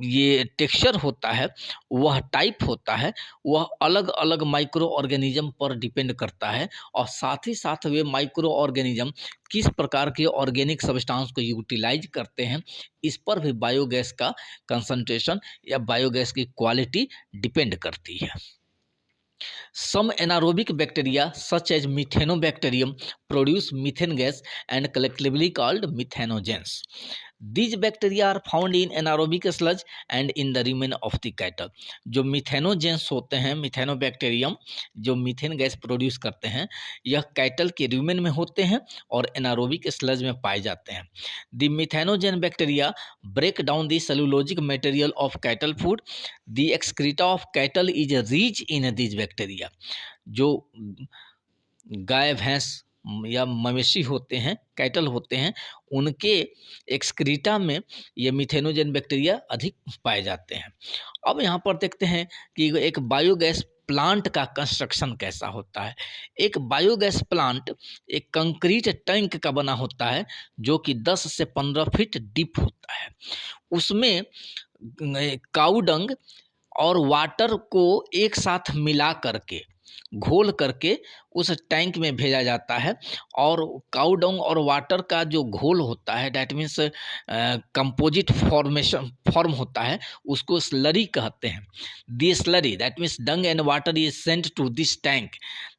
A: ये टेक्सचर होता है, वह टाइप होता है, वह अलग अलग माइक्रो ऑर्गेनिज्म पर डिपेंड करता है और साथ ही साथ वे माइक्रो ऑर्गेनिज्म किस प्रकार के ऑर्गेनिक सब्सटेंस को यूटिलाइज करते हैं, इस पर भी बायोगैस का कंसंट्रेशन या बायोगैस की क्वालिटी डिपेंड करती है। Some anaerobic bacteria such as Methanobacterium produce methane gas and collectively called methanogens. These bacteria are found in anaerobic sludge and in the rumen of the cattle. जो मिथेनोजेंस होते हैं, मिथेनोबैक्टीरियम जो मीथेन गैस प्रोड्यूस करते हैं, यह कैटल के रूमेन में होते हैं और एनारोबिक स्लज में पाए जाते हैं। The methanogen bacteria break down the cellulosic material of cattle food. The excreta of cattle is rich in this bacteria. जो गाय भैंस या मवेशी होते हैं, कैटल होते हैं, उनके एक्सक्रीटा में ये मिथेनोजेन बैक्टीरिया अधिक पाए जाते हैं। अब यहाँ पर देखते हैं कि एक बायोगैस प्लांट का कंस्ट्रक्शन कैसा होता है। एक बायोगैस प्लांट एक कंक्रीट टैंक का बना होता है जो कि 10 से 15 फीट डीप होता है। उसमें काऊ डंग और वाटर को एक साथ मिला करके, घोल करके उस टैंक में भेजा जाता है और काऊ डंग और वाटर का जो घोल होता है, दैट मीन्स कंपोजिट फॉर्म होता है, उसको स्लरी कहते हैं। The slurry that means dung and water is sent to this tank.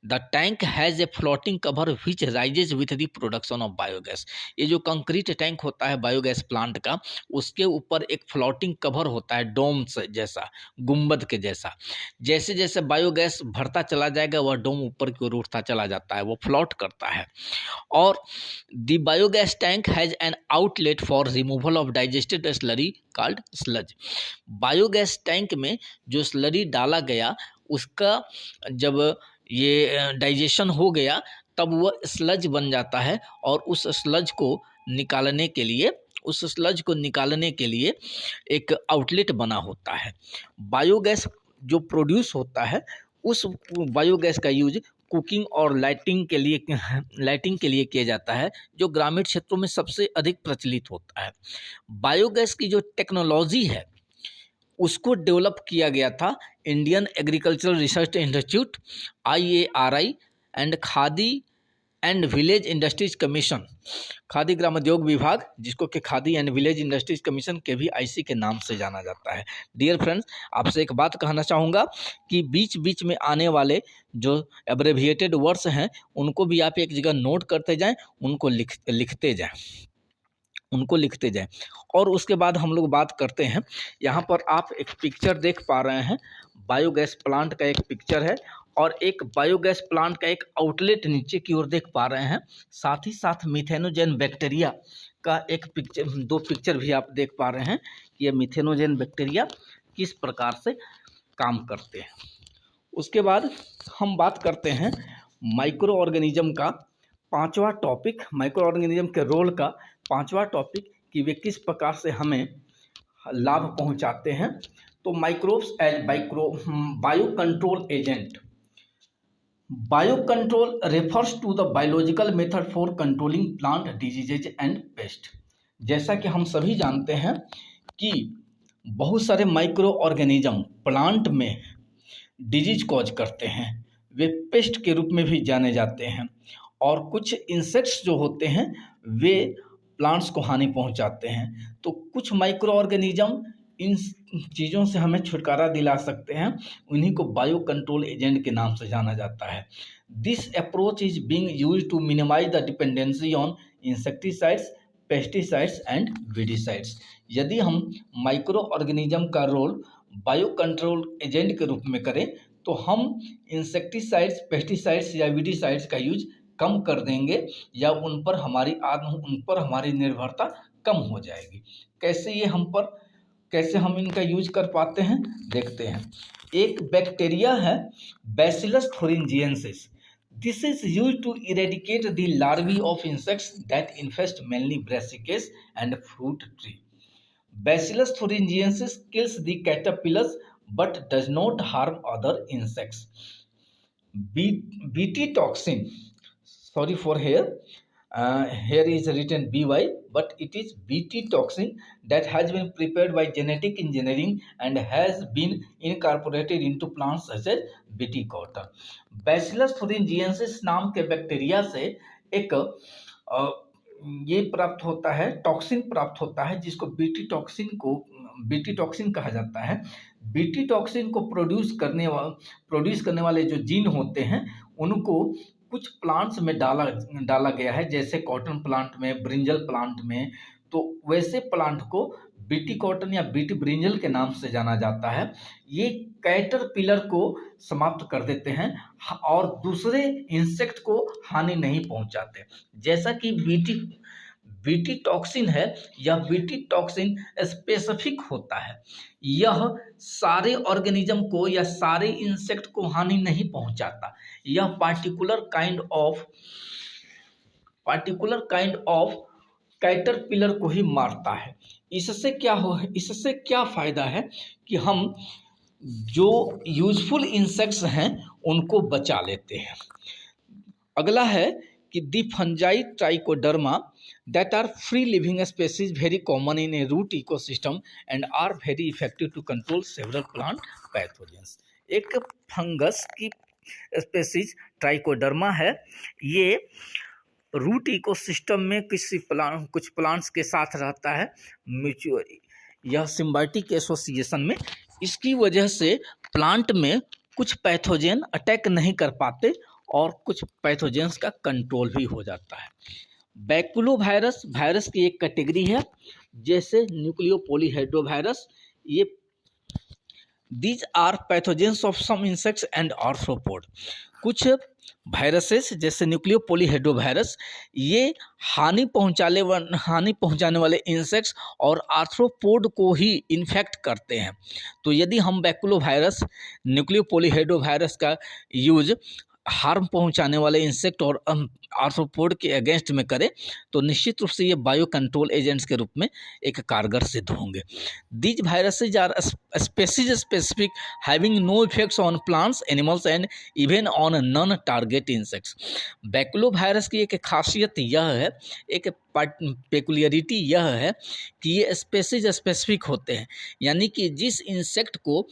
A: The tank has a floating cover which rises with the production of biogas. ये जो कंक्रीट टैंक होता है बायोगैस प्लांट का, उसके ऊपर एक फ्लोटिंग कवर होता है, डोम जैसा, गुंबद के जैसा। जैसे जैसे बायोगैस भरता चला जाएगा वह डोम ऊपर की ओर उठता चला जाता है, वो फ्लोट करता है। और the biogas tank has an outlet for removal of digested slurry called sludge. Biogas tank में जो स्लरी डाला गया उसका जब ये डाइजेशन हो गया तब वह स्लज बन जाता है और उस स्लज को निकालने के लिए एक आउटलेट बना होता है। बायोगैस जो प्रोड्यूस होता है उस बायोगैस का यूज कुकिंग और लाइटिंग के लिए किया जाता है, जो ग्रामीण क्षेत्रों में सबसे अधिक प्रचलित होता है। बायोगैस की जो टेक्नोलॉजी है उसको डेवलप किया गया था Indian agricultural research institute IARI and khadi and village industries commission, khadi ग्रामोद्योग विभाग, जिसको कि khadi and village industries commission KVIC के नाम से जाना जाता है। डियर फ्रेंड्स, आपसे एक बात कहना चाहूँगा कि बीच बीच में आने वाले जो एब्रेविएटेड वर्ड्स हैं उनको भी आप एक जगह नोट करते जाएं, उनको लिखते जाएं। और उसके बाद हम लोग बात करते हैं, यहाँ पर आप एक पिक्चर देख पा रहे हैं, बायोगैस प्लांट का एक पिक्चर है और एक बायोगैस प्लांट का एक आउटलेट नीचे की ओर देख पा रहे हैं। साथ ही साथ मिथेनोजेन बैक्टीरिया का एक पिक्चर, 2 पिक्चर भी आप देख पा रहे हैं कि ये मिथेनोजेन बैक्टीरिया किस प्रकार से काम करते हैं। उसके बाद हम बात करते हैं माइक्रो ऑर्गेनिज्म का 5वां टॉपिक, माइक्रो ऑर्गेनिज्म के रोल का 5वां टॉपिक कि वे किस प्रकार से हमें लाभ पहुंचाते हैं। तो microbes as bio control agent. Bio control refers to the biological method for controlling plant diseases and pest. जैसा कि हम सभी जानते हैं कि बहुत सारे माइक्रो ऑर्गेनिज्म प्लांट में डिजीज कॉज करते हैं, वे पेस्ट के रूप में भी जाने जाते हैं, और कुछ इंसेक्ट्स जो होते हैं वे प्लांट्स को हानि पहुंचाते हैं। तो कुछ माइक्रो ऑर्गेनिज्म इन चीज़ों से हमें छुटकारा दिला सकते हैं, उन्हीं को बायो कंट्रोल एजेंट के नाम से जाना जाता है। This approach is being used to minimise the dependency on insecticides, pesticides and weedicides. यदि हम माइक्रो ऑर्गेनिज्म का रोल बायो कंट्रोल एजेंट के रूप में करें तो हम इंसेक्टिसाइड्स, पेस्टिसाइड्स या वीडिसाइड्स का यूज कम कर देंगे, या उन पर हमारी निर्भरता कम हो जाएगी। कैसे हम इनका यूज कर पाते हैं, देखते हैं। एक बैक्टीरिया है Bacillus thuringiensis। This is used to eradicate the larvae of insects that infest mainly brassicas and fruit tree. Bacillus thuringiensis kills the caterpillars but does not harm other insects. Bt toxin, sorry for here, here is written by, but it is Bt toxin that has been prepared by genetic engineering and has been incorporated into plants such as Bt cotton. Bacillus thuringiensis नाम के बैक्टीरिया से एक ये प्राप्त होता है, टॉक्सिन प्राप्त होता है, जिसको बीटी टॉक्सिन कहा जाता है। बीटी टॉक्सिन को प्रोड्यूस करने वाले जो जीन होते हैं उनको कुछ प्लांट्स में डाला गया है, जैसे कॉटन प्लांट में, ब्रिंजल प्लांट में। तो वैसे प्लांट को बीटी कॉटन या बीटी ब्रिंजल के नाम से जाना जाता है। ये कैटरपिलर को समाप्त कर देते हैं और दूसरे इंसेक्ट को हानि नहीं पहुंचाते। जैसा कि बीटी टॉक्सिन है, यह बीटी टॉक्सिन स्पेसिफिक होता है, यह सारे ऑर्गेनिज्म को या सारे इंसेक्ट को हानि नहीं पहुंचाता, यह पार्टिकुलर काइंड ऑफ कैटरपिलर को ही मारता है। इससे क्या फायदा है कि हम जो यूजफुल इंसेक्ट्स हैं उनको बचा लेते हैं। अगला है कि the fungi Trichoderma that are free living species very common in a root ecosystem and are very effective to control several plant pathogens। एक फंगस की स्पेसीज ट्राइकोडर्मा है, ये रूट इकोसिस्टम में कुछ प्लांट्स के साथ रहता है, यह सिम्बायोटिक एसोसिएशन में। इसकी वजह से प्लांट में कुछ पैथोजन अटैक नहीं कर पाते और कुछ पैथोजेंस का कंट्रोल भी हो जाता है। बैकुलोवायरस वायरस की एक कैटेगरी है, जैसे न्यूक्लियोपोलीहेड्रोवायरस। ये these are pathogens of some insects and arthropod. कुछ वायरसेस जैसे न्यूक्लियोपोलीहेड्रोवायरस ये हानि पहुंचाने वाले इंसेक्ट्स और आर्थ्रोपोड को ही इन्फेक्ट करते हैं। तो यदि हम बैकुलोवायरस, न्यूक्लियोपोलीहेड्रोवायरस का यूज हार्म पहुंचाने वाले इंसेक्ट और आर्थ्रोपोड के अगेंस्ट में करें तो निश्चित रूप से ये बायो कंट्रोल एजेंट्स के रूप में एक कारगर सिद्ध होंगे। These viruses are species specific having no effects on plants, animals and even on non target insects. Baculovirus की एक खासियत यह है, एक पेकुलियरिटी यह है कि ये स्पेसीज स्पेसिफिक होते हैं, यानी कि जिस इंसेक्ट को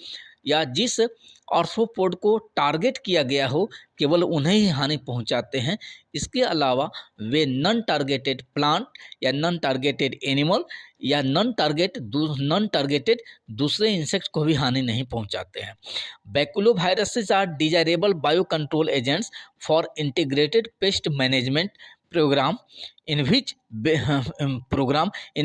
A: या जिस आर्थ्रोपोड को टारगेट किया गया हो केवल उन्हें ही हानि पहुंचाते हैं। इसके अलावा वे नॉन टारगेटेड प्लांट या नॉन टारगेटेड एनिमल या नॉन टारगेटेड दूसरे इंसेक्ट को भी हानि नहीं पहुंचाते हैं। Baculoviruses are desirable bio control agents for integrated pest management program in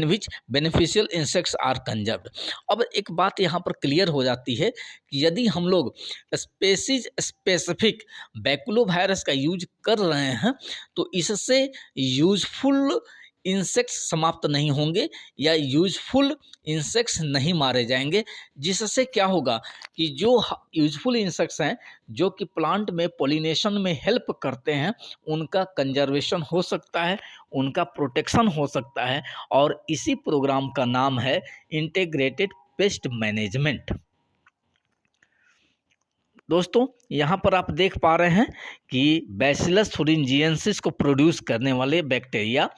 A: which beneficial insects are conserved। अब एक बात यहाँ पर क्लियर हो जाती है कि यदि हम लोग स्पेसीज स्पेसिफिक बैकुलोवायरस का यूज कर रहे हैं तो इससे यूजफुल इंसेक्ट्स समाप्त नहीं होंगे या यूजफुल इंसेक्ट्स नहीं मारे जाएंगे, जिससे क्या होगा कि जो यूजफुल इंसेक्ट्स हैं जो कि प्लांट में पॉलिनेशन में हेल्प करते हैं उनका कंजर्वेशन हो सकता है, उनका प्रोटेक्शन हो सकता है। और इसी प्रोग्राम का नाम है इंटीग्रेटेड पेस्ट मैनेजमेंट। दोस्तों यहाँ पर आप देख पा रहे हैं कि बैसिलस thuringiensis को प्रोड्यूस करने वाले bacteria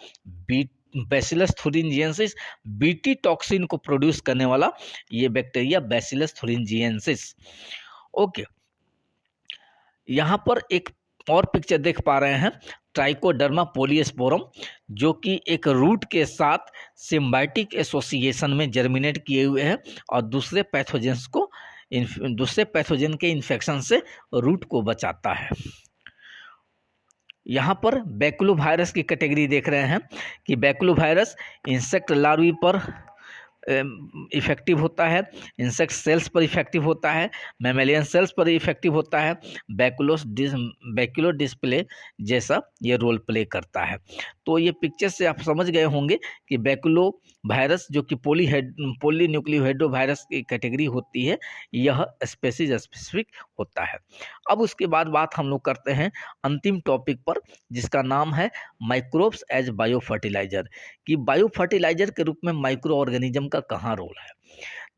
A: bacillus thuringiensis BT toxin को प्रोड्यूस करने वाला ये बैक्टीरिया बैसिलस thuringiensis। ओके, यहाँ पर एक और पिक्चर देख पा रहे हैं ट्राइकोडर्मा पोलियोस्पोरम, जो कि एक रूट के साथ सिम्बायोटिक एसोसिएशन में जर्मिनेट किए हुए हैं और दूसरे पैथोजन के इन्फेक्शन से रूट को बचाता है। यहाँ पर बैकुलोवायरस की कैटेगरी देख रहे हैं कि बैकुलोवायरस इंसेक्ट लार्वी पर इफेक्टिव होता है, इंसेक्ट सेल्स पर इफेक्टिव होता है, मैमेलियन सेल्स पर इफेक्टिव होता है, बैकुलो डिस्प्ले जैसा ये रोल प्ले करता है। तो ये पिक्चर से आप समझ गए होंगे कि बैकुलो वायरस जो कि पॉलीन्यूक्लियोहेड्रो वायरस की कैटेगरी होती है, यह स्पेसीज स्पेसिफिक होता है। अब उसके बाद बात हम लोग करते हैं अंतिम टॉपिक पर, जिसका नाम है माइक्रोब्स एज बायो फर्टिलाइजर, कि बायो फर्टिलाइजर के रूप में माइक्रो ऑर्गेनिज्म का कहाँ रोल है।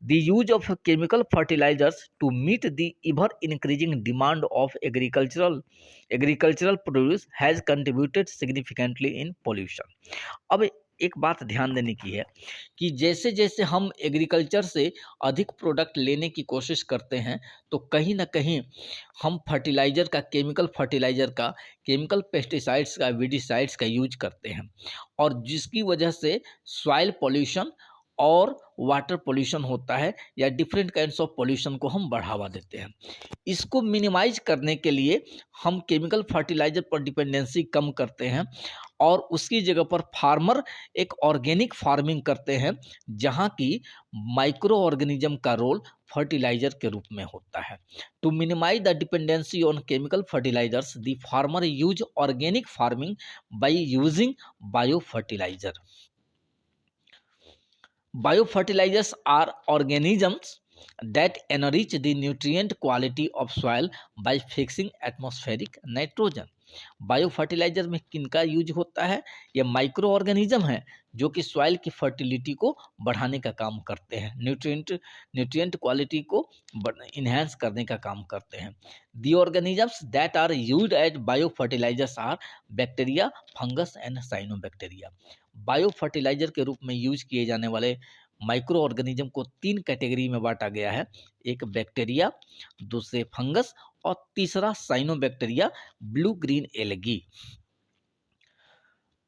A: The use of chemical fertilizers to meet the ever increasing demand of agricultural produce has contributed significantly in pollution। अब एक बात ध्यान देने की है कि जैसे जैसे हम एग्रीकल्चर से अधिक प्रोडक्ट लेने की कोशिश करते हैं, तो कहीं ना कहीं हम फर्टिलाइज़र का, केमिकल पेस्टिसाइड्स का, वीडिसाइड्स का यूज करते हैं, और जिसकी वजह से सॉइल पोल्यूशन और वाटर पोल्यूशन होता है, या डिफरेंट काइंड्स ऑफ पोल्यूशन को हम बढ़ावा देते हैं। इसको मिनिमाइज करने के लिए हम केमिकल फर्टिलाइजर पर डिपेंडेंसी कम करते हैं और उसकी जगह पर फार्मर एक ऑर्गेनिक फार्मिंग करते हैं, जहां की माइक्रो ऑर्गेनिज्म का रोल फर्टिलाइजर के रूप में होता है। To minimise the dependency on chemical fertilisers, the farmer use organic farming by using bio fertiliser. Biofertilizers are organisms that enrich the nutrient quality of soil by fixing atmospheric nitrogen। Bio fertiliser में किनका यूज होता है? ये माइक्रो ऑर्गेनिज्म है जो कि सॉइल की फर्टिलिटी को बढ़ाने का काम करते हैं, न्यूट्रिएंट क्वालिटी को इन्हेंस करने का काम करते हैं। The organisms that are used as bio fertilisers are bacteria, fungus and cyanobacteria. Bio fertiliser के रूप में यूज किए जाने वाले माइक्रो ऑर्गेनिज्म को 3 कैटेगरी में बांटा गया है। एक बैक्टीरिया, दूसरे फंगस और तीसरा cyanobacteria, blue green algae.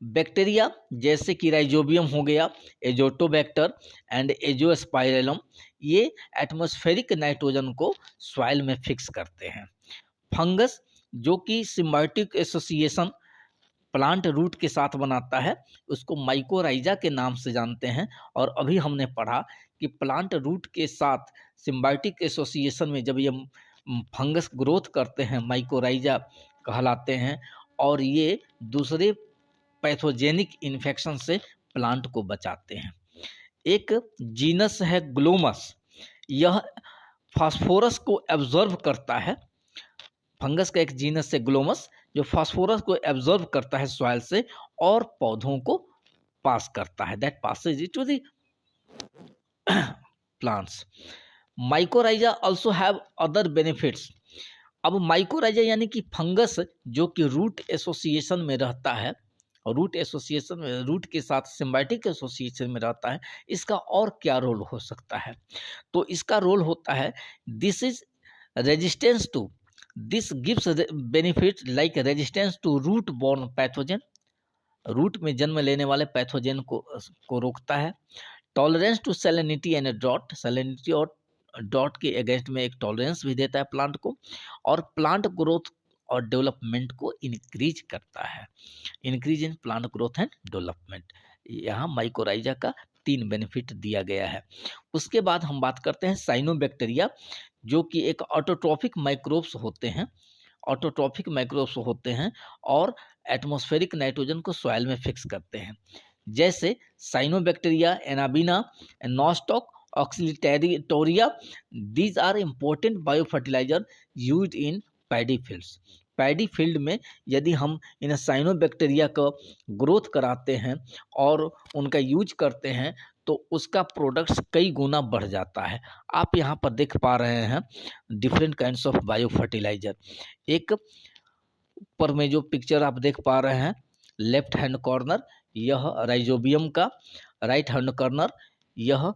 A: Bacteria जैसे कि राइजोबियम हो गया, एजोटोबैक्टर एंड एजोस्पाइरलम, ये एटमॉस्फेरिक नाइट्रोजन को सॉइल में फिक्स करते हैं। फंगस जो कि सिम्बायोटिक एसोसिएशन प्लांट रूट के साथ बनाता है, उसको माइकोराइजा के नाम से जानते हैं। और अभी हमने पढ़ा कि प्लांट रूट के साथ सिम्बायोटिक एसोसिएशन में जब ये फंगस ग्रोथ करते हैं, माइकोराइजा कहलाते हैं, और ये दूसरे पैथोजेनिक इन्फेक्शन से प्लांट को बचाते हैं। एक जीनस है ग्लोमस, यह फास्फोरस को एब्जॉर्ब करता है। फंगस का एक जीनस है ग्लोमस जो फास्फोरस को एब्जॉर्ब करता है सॉइल से और पौधों को पास करता है, that passes it to the plants. Mycorrhiza also have other benefits. अब माइकोराइजा यानी कि फंगस जो कि रूट एसोसिएशन में रहता है, रूट के साथ सिम्बायोटिक एसोसिएशन में रहता है, इसका और क्या रोल हो सकता है? तो इसका रोल होता है, this is resistance to, this gives benefit like resistance to root borne pathogen, root में जन्म लेने वाले पैथोजन को रोकता है। Tolerance to salinity and drought, salinity और ड्रॉट के अगेंस्ट में एक टॉलरेंस भी देता है प्लांट को, और प्लांट ग्रोथ और डेवलपमेंट को इंक्रीज करता है, increase in plant growth and development. यहाँ माइकोराइजा का 3 बेनिफिट दिया गया है। उसके बाद हम बात करते हैं साइनोबैक्टीरिया, जो कि एक ऑटोट्रॉफिक माइक्रोब्स होते हैं और एटमॉस्फेरिक नाइट्रोजन को सॉइल में फिक्स करते हैं। जैसे cyanobacteria, Anabaena, Nostoc, Oscillatoria, these are important biofertiliser used in paddy fields. Paddy field में यदि हम इन साइनोबैक्टीरिया का ग्रोथ कराते हैं और उनका यूज करते हैं, तो उसका प्रोडक्ट्स कई गुना बढ़ जाता है। आप यहाँ पर देख पा रहे हैं different kinds of bio fertiliser. एक ऊपर में जो पिक्चर आप देख पा रहे हैं लेफ्ट हैंड कॉर्नर, यह राइजोबियम का, राइट हैंड कॉर्नर यह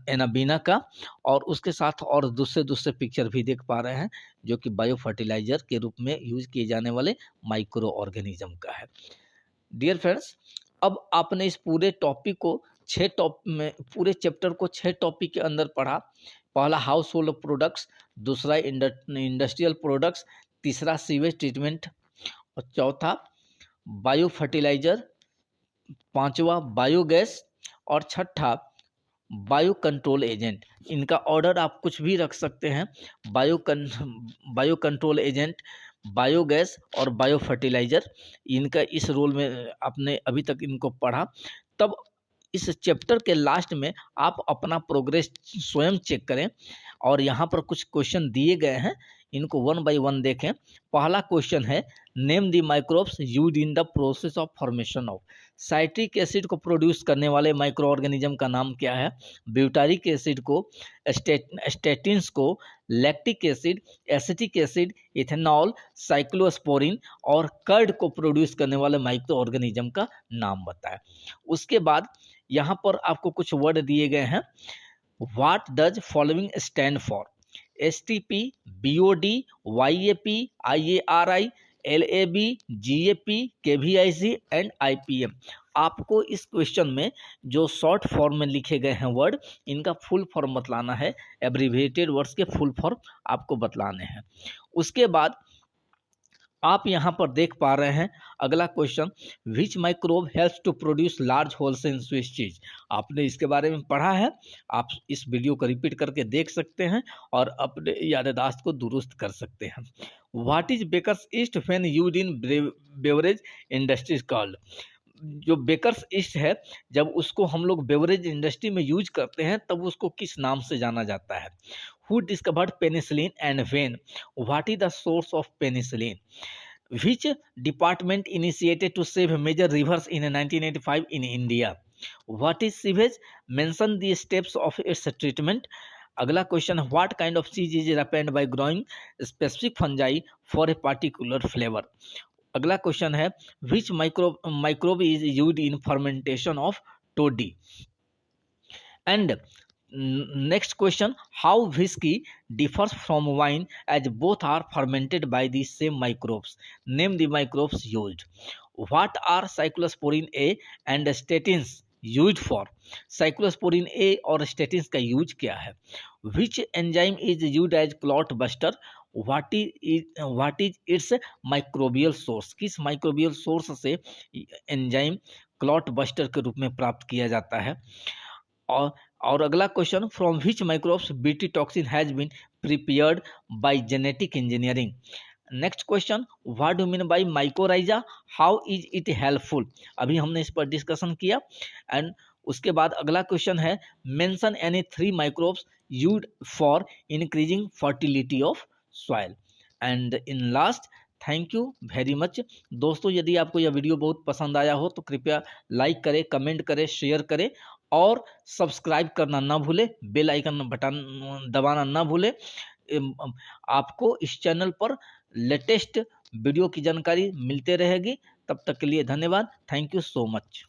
A: एनाबीना का, और उसके साथ और दूसरे दूसरे पिक्चर भी देख पा रहे हैं जो कि बायो फर्टिलाइजर के रूप में यूज किए जाने वाले माइक्रो ऑर्गेनिज्म का है। डियर फ्रेंड्स, अब आपने इस पूरे टॉपिक को पूरे चैप्टर को 6 टॉपिक के अंदर पढ़ा। पहला हाउस होल्ड प्रोडक्ट्स, दूसरा इंडस्ट्रियल प्रोडक्ट्स, तीसरा सीवेज ट्रीटमेंट, और चौथा बायो फर्टिलाइजर, पांचवा बायोगैस, और छठा बायो कंट्रोल एजेंट। इनका ऑर्डर आप कुछ भी रख सकते हैं, बायो कंट्रोल एजेंट, बायोगैस और बायो फर्टिलाइजर। इनका इस रोल में आपने अभी तक इनको पढ़ा। तब इस चैप्टर के लास्ट में आप अपना प्रोग्रेस स्वयं चेक करें, और यहाँ पर कुछ क्वेश्चन दिए गए हैं, इनको 1 बाय 1 देखें। पहला क्वेश्चन है, name the microbes used in the process of formation of. Citric acid को प्रोड्यूस करने वाले माइक्रो ऑर्गेनिज्म का नाम क्या है? ब्यूटारिक एसिड को, स्टेटिन्स को, lactic acid, acetic acid, ethanol, cyclosporin और कर्ड को प्रोड्यूस करने वाले माइक्रो ऑर्गेनिज्म का नाम बताएं। उसके बाद यहाँ पर आपको कुछ वर्ड दिए गए हैं। What does following stand for? STP, BOD, YAP, IARI, LAB, GAP, KVIC and IPM। आपको इस क्वेश्चन में जो शॉर्ट फॉर्म में लिखे गए हैं वर्ड, इनका फुल फॉर्म बतलाना है, एब्रीविएटेड वर्ड्स के फुल फॉर्म आपको बतलाने हैं। उसके बाद आप यहाँ पर देख पा रहे हैं अगला question, which microbe helps to produce large holes in Swiss cheese. आपने इसके बारे में पढ़ा है, आप इस वीडियो को रिपीट करके देख सकते हैं और अपने याददाश्त को दुरुस्त कर सकते हैं। What is baker's yeast when used in beverage industries called? जो बेकर्स ईस्ट है, जब उसको हम लोग बेवरेज इंडस्ट्री में यूज करते हैं तब उसको किस नाम से जाना जाता है? Who discovered penicillin and when? What is the source of penicillin? Which department initiated to save major rivers in 1985 in India? What is sewage? Mention the steps of its treatment. अगला question, what kind of cheese is ripened by growing specific fungi for a particular flavor? अगला क्वेश्चन है, which microbe is used in fermentation of toddy? And next question, how whiskey differs from wine as both are fermented by the same microbes? Name the microbes used. What are cyclosporin A and statins used for? cyclosporin A और statins का यूज क्या है? Which enzyme is used as clot buster? What is its microbial source? किस microbial source से एंजाइम क्लॉट बस्टर के रूप में प्राप्त किया जाता है? और अगला question, from which microbes BT toxin has been prepared by genetic engineering? Next question, what do mean by mycorrhiza? How is it helpful? अभी हमने इस पर डिस्कशन किया। एंड उसके बाद अगला क्वेश्चन है, mention any 3 microbes used for increasing fertility of soil. And in last, thank you very much. दोस्तों, यदि आपको यह वीडियो बहुत पसंद आया हो तो कृपया लाइक करें, कमेंट करें, शेयर करें और सब्सक्राइब करना ना भूलें, बेल आइकन बटन दबाना ना भूलें। आपको इस चैनल पर लेटेस्ट वीडियो की जानकारी मिलते रहेगी। तब तक के लिए धन्यवाद। Thank you so much.